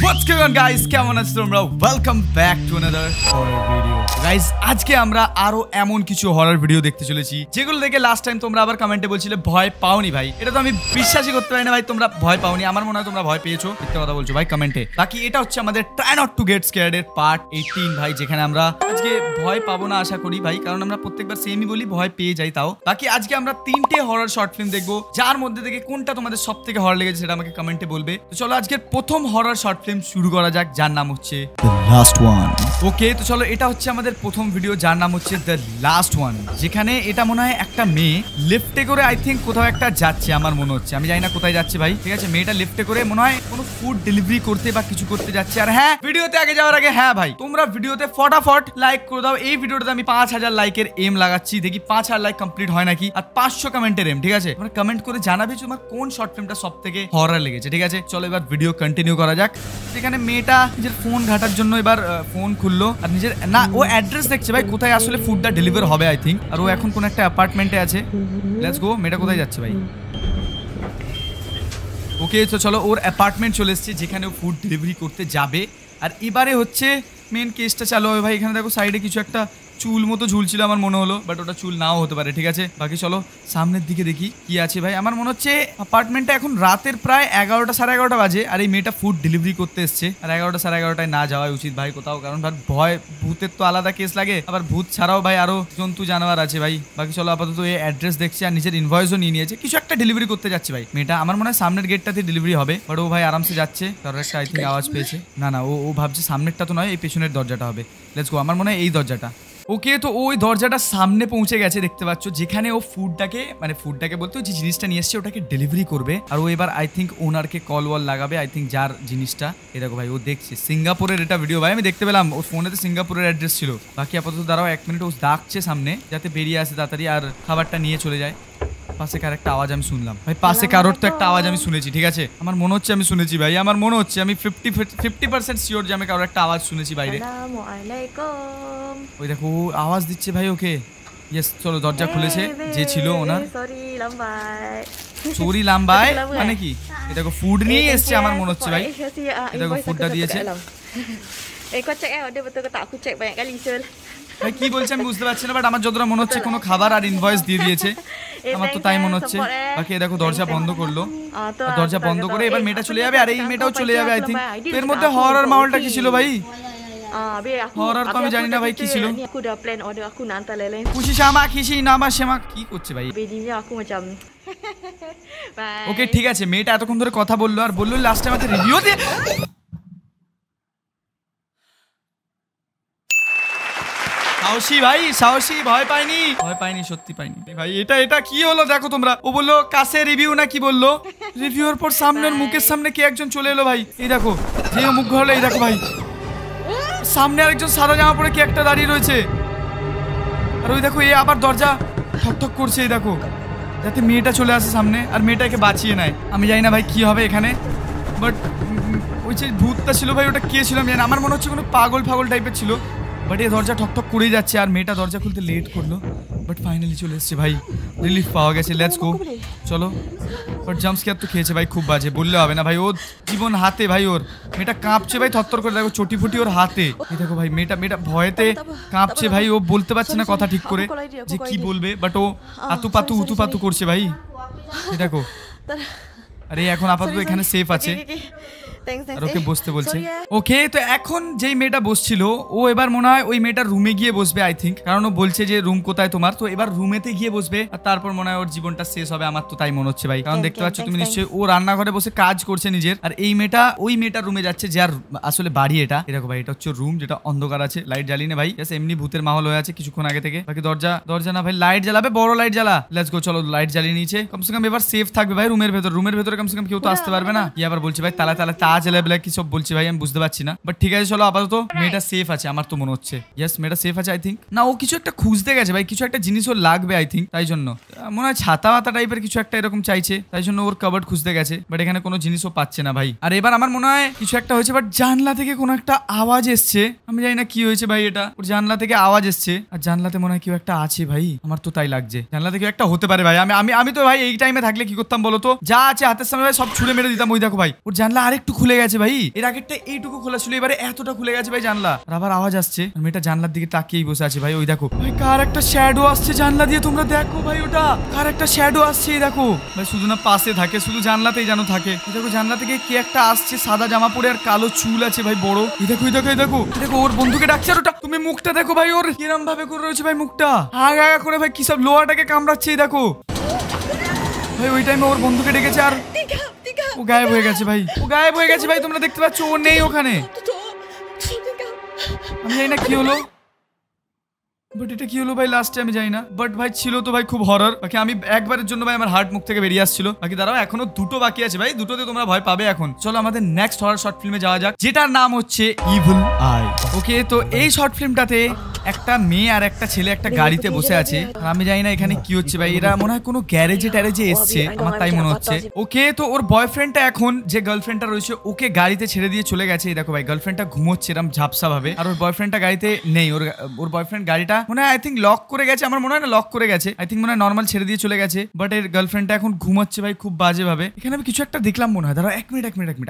What's going on guys? কেমন আছো তোমরা? Welcome back to another horror video. Guys, আজকে আমরা আরো এমন কিছু হরর ভিডিও দেখতে চলেছি যেগুলো দেখে লাস্ট টাইম তোমরা আবার কমেন্টে বলছিলে ভয় পাওনি ভাই। এটা তো আমি বিশ্বাসই করতে পারি না ভাই তোমরা ভয় পাওনি। আমার মনে হয় তোমরা ভয় পেয়েছো। মিথ্যা কথা বলছো ভাই কমেন্টে। বাকি এটা হচ্ছে আমাদের try not to get scared এর পার্ট 18 ভাই, যেখানে আমরা আজকে ভয় পাবো না আশা করি ভাই, কারণ আমরা প্রত্যেকবার সেমই বলি ভয় পেয়ে যাই। তাও বাকি আজকে আমরা 3টে হরর শর্ট ফিল্ম দেখবো, যার মধ্যে থেকে কোনটা তোমাদের সবথেকে হরর লেগেছে সেটা আমাকে কমেন্টে বলবে। তো চলো আজকের প্রথম হরর শর্ট ফিল্ম শুরু করা যাক, যার নাম হচ্ছে দ্য লাস্ট ওয়ান। ওকে, তো চলো এটা হচ্ছে আমাদের প্রথম ভিডিও, যার নাম হচ্ছে দ্য লাস্ট ওয়ান, যেখানে এটা মনে হয় একটা মেয়ে লিফটে করে আই থিঙ্ক কোথাও একটা যাচ্ছে। আমার মনে হচ্ছে, আমি জানি না কোথায় যাচ্ছে ভাই, ঠিক আছে। মেয়েটা লিফটে করে মনে হয় কোনো ফুড ডেলিভারি করতে বা কিছু করতে যাচ্ছে। আর হ্যাঁ, ভিডিওতে আগে যাওয়ার আগে হ্যাঁ ভাই, তোমরা ভিডিওতে ফটাফট লাইক করে দাও। এই ভিডিওটাতে আমি 5000 লাইকের এম লাগাচ্ছি, দেখি 5000 লাইক কমপ্লিট হয় নাকি, আর 500 কমেন্টের এম, ঠিক আছে। তোমরা কমেন্ট করে জানাবে তোমার কোন শর্ট ফিল্মটা সব থেকে হরর লেগেছে, ঠিক আছে। চলো এবার ভিডিও কন্টিনিউ করা যাক। সেখানে মেয়েটা নিজের ফোন ঘাটার জন্য এবার ফোন খুললো, আর নিজের না ও অ্যাড্রেস দেখছে ভাই কোথায় আসলে ফুডটা ডেলিভার হবে আই থিঙ্ক। আর ও এখন কোন একটা অ্যাপার্টমেন্টে আছে। লেটস গো, মেয়েটা কোথায় যাচ্ছে ভাই? ওকে, তো চলো ওর অ্যাপার্টমেন্ট চলে এসেছে যেখানে ও ফুড ডেলিভারি করতে যাবে। আর এবারে হচ্ছে মেন কেসটা চালু হবে ভাই। এখানে দেখো সাইডে কিছু একটা চুল মতো ঝুলছিল আমার মনে হলো, বাট ওটা চুল নাও হতে পারে, ঠিক আছে। বাকি চলো সামনের দিকে দেখি কি আছে ভাই। আমার মনে হচ্ছে অ্যাপার্টমেন্টটা এখন রাতের প্রায় 11টা সাড়ে 11টা বাজে, আর এই মেয়েটা ফুড ডেলিভারি করতে এসছে। আর 11টা সাড়ে 11টায় না যাওয়াই উচিত ভাই কোথাও, কারণ ভাই ভয় ভূতের তো আলাদা কেস লাগে, আবার ভূত ছাড়াও ভাই আরো জন্তু জানোয়ার আছে ভাই। বাকি চলো আপাতত এই অ্যাড্রেস দেখছি, আর নিজের ইনভয়েসও নিয়ে নিয়েছে। কিছু একটা ডেলিভারি করতে যাচ্ছে ভাই মেয়েটা। আমার মনে হয় সামনের গেটটাতে ডেলিভারি হবে, বাট ও ভাই আরামসে যাচ্ছে। কারোর একটা আই থিঙ্ক আওয়াজ পেয়েছে। না না, ও ভাবছে সামনেরটা তো নয়, এই পেছনের দরজাটা হবে। লেটস গো, আমার মনে হয় এই দরজাটা। ওকে, তো ওই দরজাটা সামনে পৌঁছে গেছে দেখতে পাচ্ছ, যেখানে ও ফুডটাকে বলতে যে জিনিসটা নিয়ে এসছে ওটাকে ডেলিভারি করবে। আর ও এবার আই থিঙ্ক ওনারকে কল ওয়াল লাগাবে আই থিঙ্ক, যার জিনিসটা। এ দেখো ভাই, ও দেখছে সিঙ্গাপুরের এটা ভিডিও ভাই, আমি দেখতে পেলাম ওর ফোনেতে সিঙ্গাপুরের অ্যাড্রেস ছিল। বাকি আপাতত দাঁড়াও 1 মিনিট, ও ডাকছে সামনে যাতে বেরিয়ে আসে তাড়াতাড়ি আর খাবারটা নিয়ে চলে যায়। পাশে কার একটা আওয়াজ আমি শুনলাম ভাই, পাশে কারোর তো একটা আওয়াজ আমি শুনেছি, ঠিক আছে। আমার মনে হচ্ছে আমি শুনেছি ভাই, আমার মনে হচ্ছে আমি 50% শিওর যে আমি কারোর একটা আওয়াজ শুনেছি বাইরে। ওই দেখো আওয়াজ দিচ্ছে ভাই ওকে। ইয়েস, চলো দরজা খুলেছে যে ছিল ওনার। সরি লাম্বাই মানে কি? এটা দেখো ফুড নিয়ে এসছে আমার মনে হচ্ছে ভাই। এটা দেখো ফুডটা দিয়েছে। ভাই কি বলছে আমি বুঝতে পারছি না, বাট আমার যতটা মনে হচ্ছে কোনো খাবার আর ইনভয়েস দিয়ে দিয়েছে, আমার তো তাই মনে হচ্ছে। বাকি দেখো দরজা বন্ধ করলো, দরজা বন্ধ করে এবার মেয়েটা চলে যাবে, আর এই মেয়েটাও চলে যাবে আই থিঙ্ক। এর মধ্যে হরর মাহলটা কি ছিল ভাই? হরর তো আমি জানি না ভাই কি ছিল। খুশি শামা খিসি নামা শ্যামা কি করছে ভাই? ওকে ঠিক আছে, মেয়েটা এতক্ষণ ধরে কথা বললো আর বললো লাস্টে আমাকে রিভিউ দিয়ে। সাহসী ভাই, সাহসী, ভয় পাইনি সত্যি পাইনি ভাই। এটা কি হলো দেখো তোমরা। ও বললো কাছে রিভিউ না কি বললো, রিভিউর পর সামনের মুখের সামনে কে একজন চলে এলো ভাই। এই দেখো যে মুখ ঘুরলো, এই দেখো ভাই সামনে আরেকজন সাদা জামা পরে কে একটা দাঁড়িয়ে রয়েছে। আর ওই দেখো এ আবার দরজা ঠকঠক করছে, এই দেখো যাতে মেয়েটা চলে আসে সামনে আর মেয়েটাকে বাঁচিয়ে নেয়। আমি জানি না ভাই কি হবে এখানে, বাট ওই যে ভূতটা ছিল ভাই ওটা কে ছিল আমি জানি না। আমার মনে হচ্ছে কোনো পাগল টাইপের ছিল, বাট এই দরজা ঠকঠক করেই যাচ্ছে আর মেয়েটা দরজা খুলতে লেট করলো, বাট ফাইনালি চলে এসছে ভাই। রিলিফ পাওয়া গেছে, লেটস গো চলো। বাট জাম্প স্কেয়ার তো খেয়েছে ভাই, খুব বাজে, বললে হবে না ভাই। ও জীবন হাতে ভাই, ওর মেয়েটা কাঁপছে ভাই থরথর করে, দেখো চটি ফুটি ওর হাতে। এই দেখো ভাই মেয়েটা ভয়েতে কাঁপছে ভাই, ও বলতে পারছে না কথা ঠিক করে যে কি বলবে, বাট ও আতুপাতু উতুপাতু করছে ভাই। এই দেখো, আরে এখন আপাতত এখানে সেফ আছে আর ওকে বসতে বলছে। ওকে, তো এখন যেই মেয়েটা বসছিল ও এবার মনে হয় ওই মেয়েটার রুমে গিয়ে বসবে আই থিঙ্ক, কারণ ও বলছে যে রুম কোথায় তোমার। তো এবার রুমেতে গিয়ে বসবে আর তারপর মনে হয় ওর জীবনটা শেষ হবে, আমার তো তাই মনে হচ্ছে ভাই। কারণ দেখতে পাচ্ছ তুমি নিশ্চয়ই ও রান্নাঘরে বসে কাজ করছে নিজের, আর এই মেয়েটা ওই মেয়েটার রুমে যাচ্ছে যার আসলে বাড়ি এটা। এরকম ভাই এটা হচ্ছে রুম, যেটা অন্ধকার আছে, লাইট জ্বালিয়ে নে ভাই, এমনি ভূতের মাহল হয়ে আছে কিছুক্ষণ আগে থেকে। বাকি দরজা না ভাই, লাইট জ্বালাবে, বড় লাইট জ্বালা। লেটস গো, চলো লাইট জ্বালিয়ে নিয়েছে, কমসে কম এবার সেফ থাকবে ভাই রুমের ভেতরে কমসে কম কেউ তো আসতে পারবে না। কি আবার বলছে ভাই তালা তা জ্বালাবে কি সব বলছি ভাই, আমি বুঝতে পারছি না, বাট ঠিক আছে চলো আপাতত মেয়েটা সেফ আছে আমার তো মনে হচ্ছে। ইয়েস, মেয়েটা সেফ আছে আই থিঙ্ক। না ও কিছু একটা খুঁজতে গেছে ভাই, কিছু একটা জিনিস ওর লাগবে আই থিঙ্ক, তাই জন্য মনে হয় ছাতা মাতা টাইপের কিছু একটা এরকম চাইছে, তাই জন্য ওর কাবার্ড খুঁজতে গেছে, বাট এখানে কোনো জিনিসও পাচ্ছে না ভাই। আর এবার আমার মনে হয় কিছু একটা হয়েছে, বাট জানলা থেকে কোনো একটা আওয়াজ এসছে, আমি জানি না কি হয়েছে ভাই। এটা ওর জানলা থেকে আওয়াজ এসছে, আর জানলাতে মনে হয় কেউ একটা আছে ভাই, আমার তো তাই লাগছে। জানলা থেকে একটা হতে পারে ভাই। আমি তো ভাই এই টাইমে থাকলে কি করতাম বলো তো, যা আছে হাতের সামনে ভাই সব ছুঁড়ে মেরে দিতাম। ওই দেখো ভাই ওর জানলা আরেকটু খুলে গেছে ভাই, এর আগেরটা এইটুকু খোলা ছিল, এবারে এতটা খুলে গেছে ভাই জানলা। আর আবার আওয়াজ আসছে, মেয়েটা জানলার দিকে তাকিয়েই বসে আছে ভাই। ওই দেখো ভাই কার একটা শ্যাডো আসছে জানলা দিয়ে, তোমরা দেখো ভাই ওটা কার একটা শ্যাডো আসছে। এই দেখো ভাই শুধু না পাশে থাকে, শুধু জানলাতেই যেন থাকে। এই দেখো জানলা থেকে কে একটা আসছে, সাদা জামা পরে আর কালো চুল আছে ভাই বড়। এই দেখো এই দেখো এই দেখো দেখো ওর বন্ধুকে ডাকছে। আর ওটা তুমি মুখটা দেখো ভাই, ওর কিরম ভাবে করে রয়েছে ভাই মুখটা, আগা আগা করে ভাই কি সব লোহাটাকে কামড়াচ্ছে। এই দেখো ভাই ওই টাইমে ওর বন্ধুকে ডেকেছে আর ও গায়েব হয়ে গেছে ভাই, ও গায়েব হয়ে গেছে ভাই। তোমরা দেখতে পাচ্ছ ও নেই ওখানে। আমি জানি না কি হলো, বাট এটা কি হলো ভাই লাস্টে আমি জানি না। বাট ভাই ছিল তো ভাই খুব হরর। বাকি আমি একবারের জন্য ভাই আমার হার্ট মুখ থেকে বেরিয়ে আসছিল। বাকি দাঁড়াও এখনো দুটো বাকি আছে ভাই, দুটোতে তোমরা ভয় পাবে এখন। চলো আমাদের নেক্সট হরর শর্ট ফিল্মে যাওয়া যাক, যেটার নাম হচ্ছে ইভিল আই। ওকে, তো এই শর্ট ফিল্মটাতে একটা মেয়ে আর একটা ছেলে একটা গাড়িতে বসে আছে। আর আমি জানি না এখানে কি হচ্ছে ভাই, এরা মনে হয় কোনো গ্যারেজে ট্যারেজে এসছে, আমার তাই মনে হচ্ছে। ওকে, তো ওর বয়ফ্রেন্ডটা এখন যে গার্লফ্রেন্ডটা রয়েছে ওকে গাড়িতে ছেড়ে দিয়ে চলে গেছে। এই দেখো ভাই গার্লফ্রেন্ডটা ঘুমোচ্ছে এরকম ঝাপসা ভাবে, আর ওর বয়ফ্রেন্ডটা গাড়িতে নেই। ওর বয়ফ্রেন্ড গাড়িটা মনে হয় আই থিঙ্ক লক করে গেছে, আমার মনে হয় না লক করে গেছে, আই থিঙ্ক মনে হয় নর্মাল ছেড়ে দিয়ে চলে গেছে। বাট এর গার্লফ্রেন্ডটা এখন ঘুমোচ্ছে ভাই খুব বাজে ভাবে। এখানে আমি কিছু একটা দেখলাম মনে হয়, দাঁড়াও এক মিনিট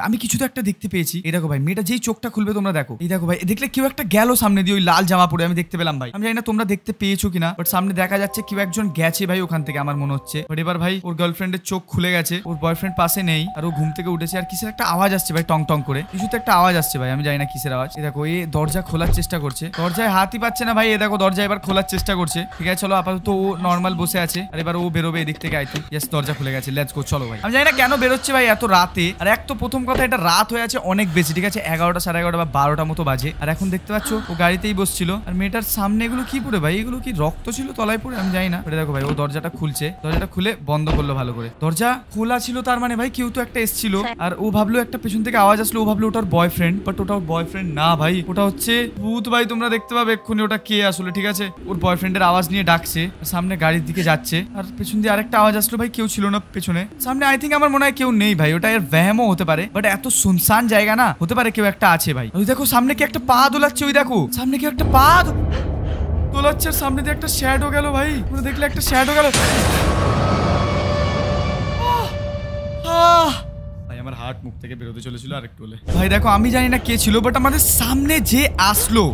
আমি কিছু তো একটা দেখতে পেয়েছি। এই দেখো ভাই মেয়েটা যেই চোখটা খুলবে তোমরা দেখো, এই দেখো ভাই দেখলে কেউ একটা গেল সামনে দিয়ে, ওই লাল জামা পরে আমি দেখতে পেলাম ভাই। আমি জানি না তোমরা দেখতে পেয়েছো কিনা, বাট সামনে দেখা যাচ্ছে কেউ একজন গেছে ভাই ওখান থেকে আমার মনে হচ্ছে। বাট এবার ভাই ওর গার্লফ্রেন্ডের চোখ খুলে গেছে, ওর বয়ফ্রেন্ড পাশে নেই, আর ও ঘুম থেকে উঠেছে। আর কিসের একটা আওয়াজ আসছে ভাই, টং টং করে কিছু তো একটা আওয়াজ আসছে ভাই, আমি জানি না কিসের আওয়াজ। এই দেখো এই দরজা খোলার চেষ্টা করছে, দরজায় হাতই পাচ্ছে না ভাই। এই দেখো দরজা এবার খোলার চেষ্টা করছে। ঠিক আছে চলো আপাতত ও নর্মাল বসে আছে, আর এবার ও বেরোবে এদিক থেকে। আই থিঙ্ক ইয়েস দরজা খুলে গেছে, লেটস গো চলো ভাই। আমি জানি না কেন বেরোচ্ছে ভাই এত রাতে, আর এক তো প্রথম কথা এটা রাত হয়ে আছে অনেক বেশি, ঠিক আছে 11টা সাড়ে 11টা বা 12টা মতো বাজে। আর এখন দেখতে পাচ্ছ ও গাড়িতেই বসছিল, আর মেয়েটার সামনে এগুলো কি পড়ে ভাই, এগুলো কি রক্ত ছিল তলায় পড়ে, আমি জানি না। এটা দেখো ভাই ও দরজাটা খুলছে, দরজাটা খুলে বন্ধ করলো ভালো করে। দরজা খোলা ছিল তার মানে ভাই কেউ তো একটা এসেছিল, আর ও ভাবলো একটা পেছন থেকে আওয়াজ আসলো, ও ভাবলো ওটার বয়ফ্রেন্ড, বাট ওটা ওর বয়ফ্রেন্ড না ভাই, ওটা হচ্ছে ভূত ভাই। তোমরা দেখতে পাবে এক্ষুনি ওটা কে আসলে। ঠিক আছে ওর বয়ফ্রেন্ডের আওয়াজ নিয়ে ডাকছে, সামনে গাড়ির দিকে যাচ্ছে, আর পেছন দিয়ে আরেকটা আওয়াজ আসলো ভাই, কেউ ছিল না পেছনে সামনে। আই থিঙ্ক আমার মনে হয় কেউ নেই ভাই, ওটা এর ব্যায়ামও হতে পারে, বাট এত সুনসান জায়গা না, হতে পারে কেউ একটা আছে ভাই। ওই দেখো সামনে কি একটা পা দোলাচ্ছে, ওই দেখো সামনে কি একটা পা দোলাচ্ছে, সামনে দিয়ে একটা শ্যাডো গেল ভাই, তোমরা দেখলে একটা শ্যাডো গেল ভাই। আমার হার্ট মুখ থেকে বেরোতে চলেছিল আর একটু হলে ভাই। দেখো আমি জানি না কে ছিল, বাট আমাদের সামনে যে আসলো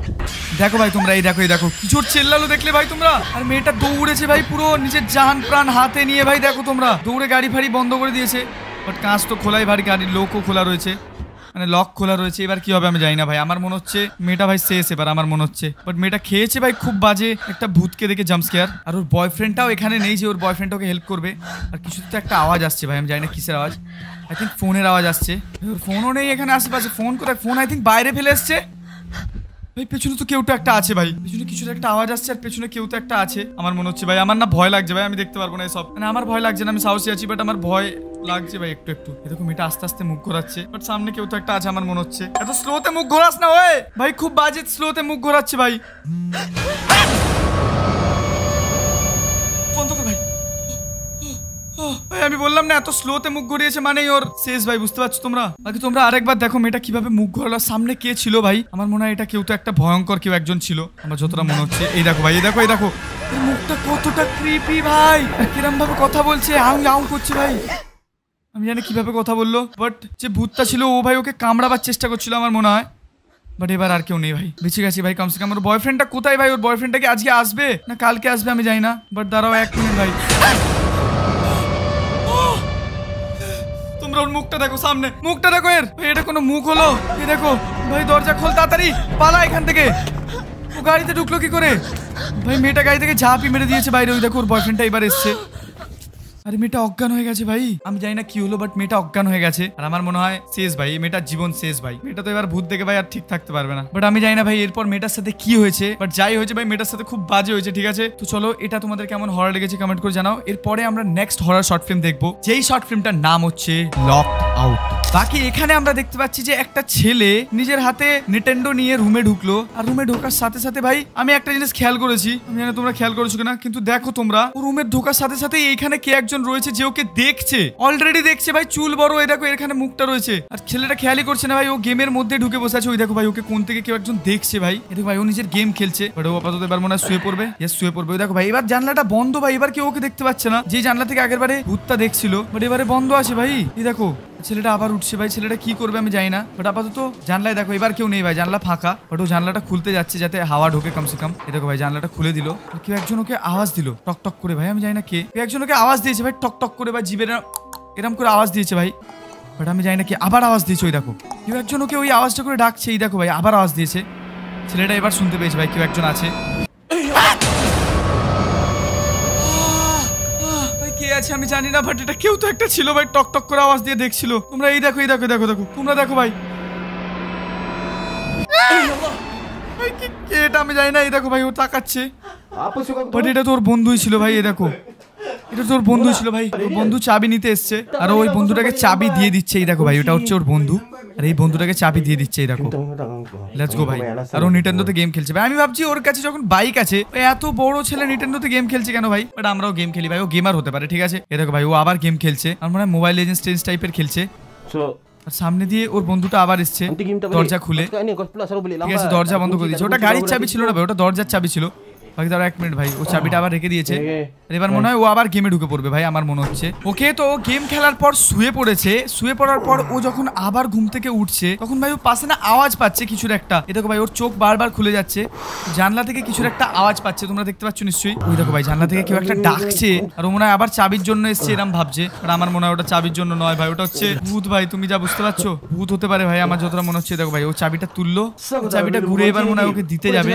দেখো ভাই তোমরা, এই দেখো এই দেখো কি জোর চেল্লালো দেখলে ভাই তোমরা। আর মেয়েটা দৌড়েছে ভাই পুরো নিজের জান প্রাণ হাতে নিয়ে ভাই, দেখো তোমরা দৌড়ে গাড়ি ফাড়ি বন্ধ করে দিয়েছে। বাট কাঁচ তো খোলাই ভাই, গাড়ির লোকও খোলা রয়েছে, মানে লক খোলা রয়েছে। এবার কি হবে আমি জানি না ভাই, আমার মনে হচ্ছে মেয়েটা ভাই শেষ এবার আমার মনে হচ্ছে। বাট মেয়েটা খেয়েছে ভাই খুব বাজে একটা ভূতকে দেখে জাম্প স্কেয়ার। আর ওর বয়ফ্রেন্ডটাও এখানে নেই যে ওর বয়ফ্রেন্ড ওকে হেল্প করবে। আর কিছু তো একটা আওয়াজ আসছে ভাই, আমি জানি না কিসের আওয়াজ, আই থিঙ্ক ফোনের আওয়াজ আসছে। ওর ফোনও নেই এখানে আশেপাশে, ফোন কোথায়, ফোন আই থিঙ্ক বাইরে ফেলে এসছে ভাই। পেছনে তো কেউ তো একটা আছে ভাই, পেছনে কিছু একটা আওয়াজ আসছে, আর পেছনে কেউ তো একটা আছে আমার মনে হচ্ছে ভাই। আমার না ভয় লাগছে ভাই, আমি দেখতে পারবো না এসব, মানে আমার ভয় লাগছে না, আমি সাহসী আছি, বাট আমার ভয় লাগছে ভাই একটু একটু। এরকম মেয়েটা আস্তে আস্তে মুখ ঘোরাচ্ছে, বাট সামনে কেউ তো একটা আছে আমার মনে হচ্ছে। এত স্লোতে মুখ ঘোরাস না ওই ভাই, খুব বাজে স্লোতে মুখ ঘোরাচ্ছে ভাই। বন্ধ কর ভাই, ভাই আমি বললাম না এত স্লোতে মুখ ঘুরিয়েছে মানে ওর শেষ ভাই, বুঝতে পারছো তোমরা। বাকি তোমরা আরেকবার দেখো মেয়েটা কিভাবে মুখ ঘোরালো, সামনে কে ছিল ভাই। আমার মনে হয় এটা কেউ তো একটা ভয়ঙ্কর কেউ একজন ছিল আমার যতটা মনে হচ্ছে। এই দেখো ভাই, এই দেখো এই দেখো মুখটা কতটা ক্রিপি ভাই, কিরম ভাবে কথা বলছে, আউ আউ করছে ভাই। আমি জানি কিভাবে কথা বললো, বাট যে ভূতটা ছিল ও ভাই ওকে কামড়াবার চেষ্টা করছিল আমার মনে হয়। বাট এবার আর কেউ নেই ভাই, বেঁচে গেছি ভাই কমসে কম। ওর বয়ফ্রেন্ডটা কোথায় ভাই, ওর বয়ফ্রেন্ডটা কি আজকে আসবে না কালকে আসবে আমি জানি না। বাট দাঁড়াও এক মিনিট ভাই, তোমরা ওর মুখটা দেখো, সামনে মুখটা দেখো এর, এটা কোনো মুখ হলো? এই দেখো ভাই দরজা খোল তাড়াতাড়ি, পালা এখান থেকে। ও গাড়িতে ঢুকলো কি করে ভাই? মেয়েটা গাড়ি থেকে ঝাঁপি মেরে দিয়েছে বাইরে, ওই দেখো ওর বয়ফ্রেন্ডটা এবার এসছে। আরে মেয়েটা অজ্ঞান হয়ে গেছে ভাই, আমি জানি না কি হলো, বাট মেয়েটা অজ্ঞান হয়ে গেছে। আর আমার মনে হয় শেষ ভাই, মেয়েটার জীবন শেষ ভাই। মেয়েটা তো এবার ভূত দেখে ভাই আর ঠিক থাকতে পারবে না। বাট আমি জানি না ভাই এরপর মেয়েটার সাথে কি হয়েছে, বাট যাই হয়েছে ভাই মেয়েটার সাথে খুব বাজে হয়েছে। ঠিক আছে তো চলো এটা তোমাদের কেমন হরর লেগেছে কমেন্ট করে জানাও। এরপরে আমরা নেক্সট হরর শর্ট ফিল্ম দেখবো, যেই শর্ট ফিল্মটার নাম হচ্ছে লক আউট। বাকি এখানে আমরা দেখতে পাচ্ছি যে একটা ছেলে নিজের হাতে নিটেন্ডো নিয়ে রুমে ঢুকলো, আর রুমে ঢোকার সাথে সাথে ভাই আমি একটা জিনিস খেয়াল করেছি, আমি জানি তোমরা খেয়াল করেছো কিনা, কিন্তু দেখো তোমরা ও রুমে ঢোকার সাথে সাথে এইখানে কে একজন রয়েছে যে ওকে দেখছে, অলরেডি দেখছে ভাই, চুল বড়, এই দেখো এখানে মুখটা রয়েছে। আর ছেলেটা খেয়ালই করছে না ভাই, ও গেমের মধ্যে ঢুকে বসে আছে। ওই দেখো ভাই ওকে কোন থেকে কেউ একজন দেখছে ভাই, এটা ভাই ও নিজের গেম খেলছে। বাট ও আপাতত এবার মনে হয় শুয়ে পড়বে, ইয়েস শুয়ে পড়বে। ওই দেখো ভাই এবার জানলাটা বন্ধ ভাই, এবার কেউ ওকে দেখতে পাচ্ছে না, যে জানলা থেকে আগের বারে ভূতটা দেখছিল, বাট এবারে বন্ধ আছে ভাই। এই দেখো ছেলেটা আবার উঠছে ভাই, ছেলেটা কি করবে আমি জানি না। বাট আপাতত জানলায় দেখো এবার কেউ নেই ভাই, জানলা ফাঁকা। বাট ও জানলাটা খুলতে যাচ্ছে যাতে হাওয়া ঢোকে কমসে কম। এই দেখো ভাই জানলাটা খুলে দিল। কেউ একজন ওকে আওয়াজ দিল টক টক করে ভাই, আমি জানি না কে। কেউ একজন ওকে আওয়াজ দিয়েছে ভাই টক টক করে, ভাই জিভের এরম করে আওয়াজ দিয়েছে ভাই। বাট আমি জানি না কি, আবার আওয়াজ দিয়েছে। ওই দেখো কেউ একজন ওকে ওই আওয়াজটা করে ডাকছে। এই দেখো ভাই আবার আওয়াজ দিয়েছে। ছেলেটা এবার শুনতে পেয়েছে ভাই কেউ একজন আছে। ভাই কে আছে আমি জানি না, বাট এটা কেউ তো একটা ছিল ভাই, টক টক করে আওয়াজ দিয়ে দেখছিল। তোমরা এই দেখো, এই দেখো, দেখো দেখো, তোমরা দেখো ভাই। ভাই কে এটা আমি জানি না। এই দেখো ভাই ও তাকাচ্ছে, বাট এটা তো ওর বন্ধুই ছিল ভাই। এই দেখো এটা তোর বন্ধু ছিল ভাই, ওর বন্ধু চাবি নিতে এসছে আর ওই বন্ধুটাকে চাবি দিয়ে দিচ্ছে। এই দেখো ভাই ওটা হচ্ছে ওর বন্ধু, আর এই বন্ধুটাকে চাবি দিয়ে দিচ্ছে। এই দেখো লেটস গো ভাই। আর ও নিটেন্ডোতে গেম খেলছে ভাই। আমি ভাবছি ওর কাছে যখন বাইক আছে, এত বড় ছেলে নিটেন্ডোতে গেম খেলছে কেন ভাই? বাট আমরাও গেম খেলি ভাই, ও গেমার হতে পারে ঠিক আছে। এই দেখো ভাই ও আবার গেম খেলছে, আর মনে হয় মোবাইল লেজেন্ডস টেন্স টাইপের খেলছে। আর সামনে দিয়ে ওর বন্ধুটা আবার এসছে, দরজা খুলে ঠিক আছে, দরজা বন্ধ করে দিয়েছে। ওটা গাড়ির চাবি ছিল না ভাই, ওটা দরজার চাবি ছিল। বাকি দাঁড়া 1 মিনিট ভাই, ও চাবিটা আবার রেখে দিয়েছে। এবার মনে হয় ও আবার গেমে ঢুকে পড়বে ভাই, আমার মনে হচ্ছে। ওকে তো ও গেম খেলার পর শুয়ে পড়েছে। শুয়ে পড়ার পর ও যখন আবার ঘুম থেকে উঠছে তখন ভাই ও পাশে না আওয়াজ পাচ্ছে কিছুর একটা। এ দেখো ভাই ওর চোখ বারবার খুলে যাচ্ছে, জানলা থেকে কিছুর একটা আওয়াজ পাচ্ছে, তোমরা দেখতে পাচ্ছ নিশ্চয়ই। ওই দেখো ভাই জানলা থেকে কেউ একটা ডাকছে, আর ও মনে হয় আবার চাবির জন্য এসছে এরম ভাবছে। আর আমার মনে হয় ওটা চাবির জন্য নয় ভাই, ওটা হচ্ছে ভূত ভাই। তুমি যা বুঝতে পারছো ভূত হতে পারে ভাই, আমার যতটা মনে হচ্ছে। দেখো ভাই ও চাবিটা তুললো, চাবিটা ঘুরে এবার মনে হয় ওকে দিতে যাবে,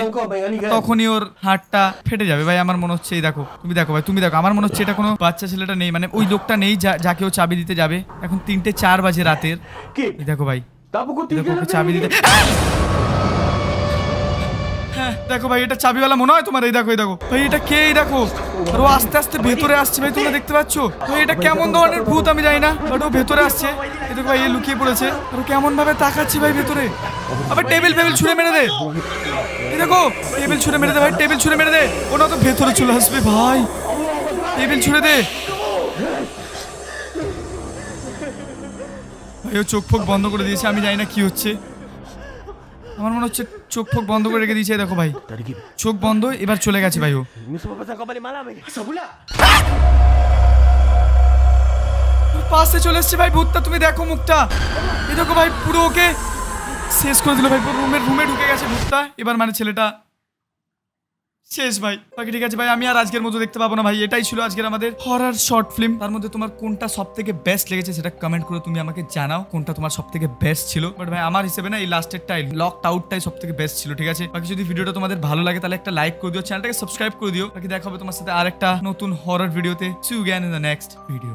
তখনই ওর হাতটা ফেটে যাবে ভাই আমার মনে হচ্ছে। এই দেখো তুমি দেখো ভাই, তুমি দেখো, আমার মনে হচ্ছে এটা কোনো বাচ্চা ছেলেটা নেই, মানে ওই লোকটা নেই যাকে ও চাবি দিতে যাবে। এখন 3:04 বাজে রাতের। এই দেখো ভাই ওকে চাবি দিতে, হ্যাঁ দেখো ভাই এটা চাবিওয়ালা মনে হয় তোমার। এই দেখো, এই দেখো ভাই এটা কে? এই দেখো আর ও আস্তে আস্তে ভেতরে আসছে ভাই, তোমরা দেখতে পাচ্ছ ভাই। এটা কেমন ধরনের ভূত আমি জানি না, বাট ও ভেতরে আসছে। এই দেখো ভাই এ লুকিয়ে পড়েছে, আর ও কেমন ভাবে তাকাচ্ছে ভাই ভেতরে। আবার টেবিল ছুঁড়ে মেরে দে, এই দেখো টেবিল ছুঁড়ে মেরে দে ভাই, টেবিল ছুঁড়ে মেরে দে। ওটা তো ভেতরে চলে আসবে ভাই, টেবিল ছুঁড়ে দে ভাই। ও চোখ ফোক বন্ধ করে দিয়েছে, আমি জানি না কি হচ্ছে। আমার মনে হচ্ছে চোখ ফোক বন্ধ করে রেখে দিয়েছে। দেখো ভাই চোখ বন্ধ, এবার চলে গেছে ভাই ও। পাশে চলে এসছে ভাই ভূতটা, তুমি দেখো মুখটা। এই দেখো ভাই পুরো ওকে শেষ করে দিল ভাই, পুরো রুমে ঢুকে গেছে ভূতটা। এবার মানে ছেলেটা শেষ ভাই। বাকি ঠিক আছে ভাই, আমি আর আজকের মতো দেখতে পাবো না ভাই। এটাই ছিল আজকের আমাদের হরর শর্ট ফিল্ম। তার মধ্যে তোমার কোনটা সব থেকে বেস্ট লেগেছে সেটা কমেন্ট করে তুমি আমাকে জানাও, কোনটা তোমার সব থেকে বেস্ট ছিল। বাট ভাই আমার হিসেবে না এই লাস্টেরটাই, লকড আউটটাই সব থেকে বেস্ট ছিল ঠিক আছে। বাকি যদি ভিডিওটা তোমাদের ভালো লাগে তাহলে একটা লাইক করে দিও, চ্যানেলটাকে সাবস্ক্রাইব করে দিও। বাকি দেখা হবে তোমার সাথে আরেকটা নতুন হরর ভিডিওতে। See you again in the next video.